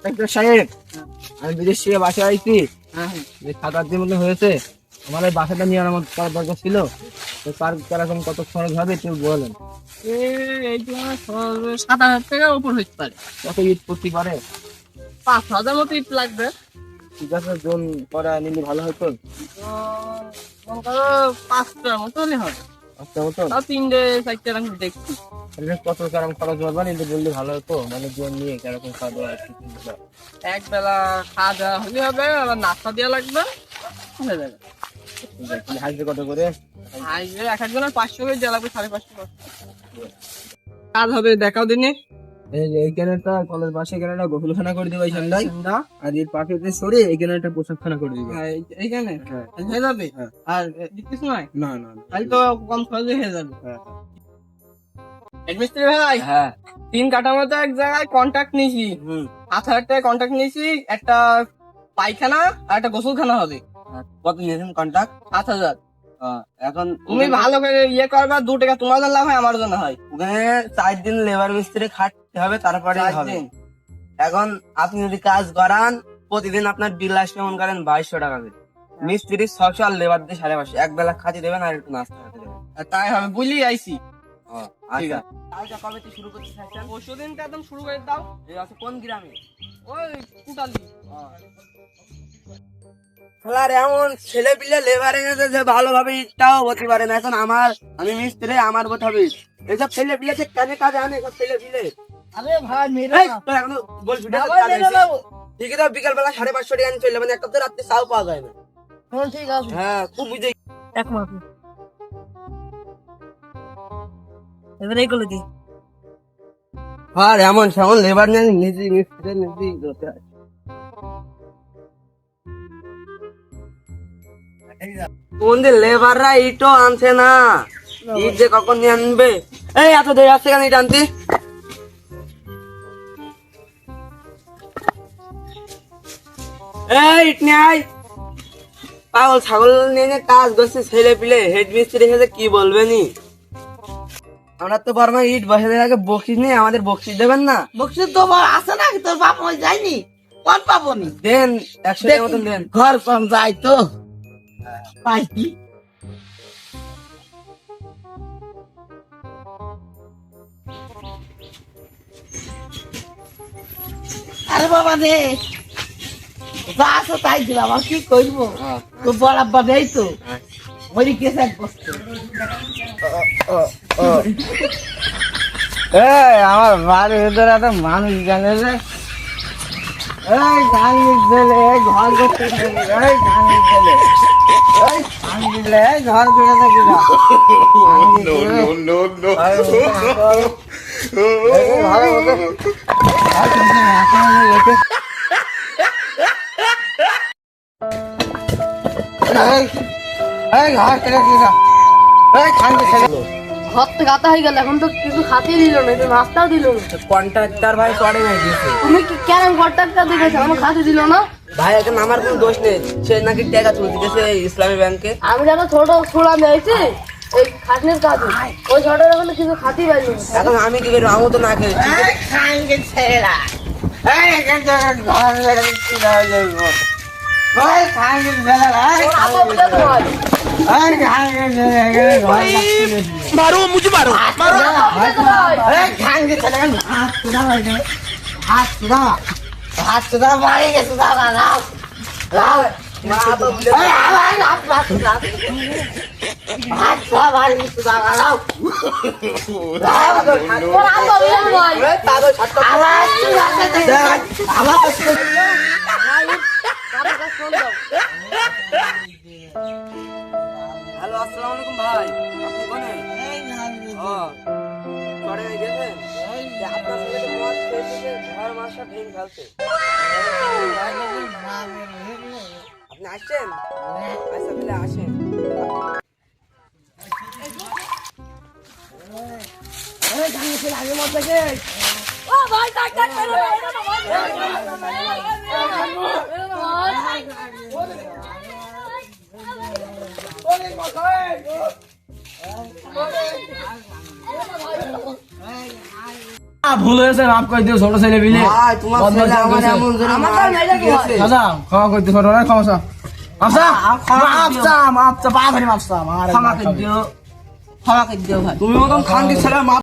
Doctor সাহেব, আমি বিদেশ থেকে বাসায় আইছি। যে 7-8 দিন মতো হয়েছে। আমার এই বাসাটা নিয়ে আমার করার দরকার ছিল। তো তার কিরকম কত খরচ হবে একটু বলেন। এই তোমার 7,000 টাকার উপর হইতে পারে। কত ইট করতে পারে? 5,000 মতো ইট লাগবে। ঠিক আছে, জোন করা নিলে ভালো হতো। মনে করো 5টার মতো হলে হবে। আচ্ছা মতো তাও 3-4টা আমি দেখছি। কত কিরকম খরচ হবে নিলে বললে ভালো হতো, মানে জোন নিয়ে কিরকম খাওয়া আর কি। এক বেলা খাওয়া দাওয়া হলে হবে, আবার নাস্তা দেওয়া লাগবে, হয়ে যাবে। হাসবে কত করে? হাইওয়ে এক একজনের 500 করে দেওয়া লাগবে, 550 কাজ হবে। দেখাও দিনে এইখানে একটা কলেজ পাশে এখানে একটা গোসলখানা করে দিবো এইখানটায়, আর এর পাশে সরে এখানে একটা পোশাকখানা করে দিবো। এইখানে হয়ে যাবে। আর কিছু নয়, না না না। তাহলে তো কম খরচে হয়ে যাবে। হ্যাঁ মিস্ত্রি ভাই, হ্যাঁ 3 কাঠার মতো এক জায়গায় কন্ট্রাক্ট নিয়েছি। 8,000 টাকা কন্ট্রাক্ট নিয়েছি। একটা পায়খানা আর একটা গোসলখানা হবে। কত নিয়েছেন কন্ট্যাক্ট? 7,000। এখন তুমি ভালো করে ইয়ে করবা, 2 টাকা তোমার জন্য হয়, আমার জন্য হয়। ওখানে 4 দিন লেবার মিস্ত্রি খাটতে হবে, তারপরে 4 হবে। দিন। এখন আপনি যদি কাজ করান, প্রতিদিন আপনার বিল আসবে মনে করেন 2200 টাকা করে। মিস্ত্রি 600 আর লেবার দিয়ে 550। এক বেলা খাতি দেবেন আর একটু নাস্তা খেতে দেবেন। তাই হবে, বুঝলি আইছি। ঠিক ঠিক আছে। কাজটা কবে থেকে শুরু করতে চাইছেন? পরশু দিনটা একদম শুরু করে দাও। এই আছে কোন গ্রামে? ওই কুটালি। আর এমন ছেলে পিলে লেবারে যে ভালোভাবে ইটটাও হতে পারে না। এখন আমি মিস্ত্রি, আমার বোধ হবে এইসব ছেলে পিলে কেন কাজে আনে সব ছেলে পিলে। আরে ভাই মেরে এখন বলছি না। ঠিক আছে, বিকাল বেলা 550 টাকা নিয়ে চলে, মানে একটা তো রাত্রে চাও পাওয়া যায় না। ঠিক আছে। হ্যাঁ খুব বুঝে। এক মাস এবারে এইগুলো কি? আর এমন সেমন লেবার নেই, নিজে মিস্ত্রি নিজেই করতে হয়। কোন যে লেবাররা ইটও আনছে না, ইট যে কখন নিয়ে আনবে। এই এত দেরি আসছে কেন ইট আনতে? এই ইট নিয়ে আয়। পাগল ছাগল নিয়ে কাজ করছে ছেলে পিলে, হেড মিস্ত্রি এসে কি বলবে নি। আমরা তো বর্মা ইট বসাদের আগে বকশিস নেই, আমাদের বকশিস দেবেন না? বকশিস তো আছে না, তোর বাপ ওই যায়নি, কোন পাবো নি? দেন 100 টাকা মতন দেন। ঘর কম যায় তো পাইছি। আরে বাবা রে, যা আছে তাই দিলাম, আর কি করবো? তো বরাব্বা দেই তো ওই কেসে এক বস্তু। আমার বাড়ির ভিতরে একটা মানুষ জানে যে এই গান ছেলে ঘর করতে এই গান ছেলে এই গান দিলে ঘর করে থাকি না। ঘর থেকে গাতা হয়ে গেল, এখন তো কিছু খাতে দিল না, একটু নাস্তাও দিল না। কন্ট্রাক্টর ভাই পড়ে নাই দিয়েছে তুমি কি কেন কন্ট্রাক্টর দিয়েছে, আমার খাতে দিল না? ভাই, এখন আমার কোনো দোষ নেই। সে নাকি টাকা তুলে দিতেছে ইসলামী ব্যাংকে। আমি যেন ছোট ছোড়া মেয়েছি এই খাটনির কাজ, ওই ছোটের এখন কিছু খাতি পাইনি। এখন আমি কি করবো? আমি তো না খেয়েছি। मारो मुझे मारो मारो হ্যালো, আসসালামু আলাইকুম ভাই। আপনি কোনে? ও, পড়ে নাই গেছেন? আপনার ছেলে মদ খেয়েছে, ঘর মাসা ভেঙে ফেলছে। আপনি আসছেন? আচ্ছা তাহলে আসেন। ভুল হয়েছে মাফ করে দিও ছোট ছেলে মিলে ভাই তোমার ছেলে আমার এমন জন্য আমার তো মার মেয়েটা তো দিয়েছে। আচ্ছা ক্ষমা করে দিও ছোট ভাই ক্ষমা চা আচ্ছা ক্ষমা করে দিও। মাফ চা পা ধরে মাফ চা আমার ক্ষমা করে দিও ক্ষমা করে দিও ভাই তুমি মতন খানকে ছেলে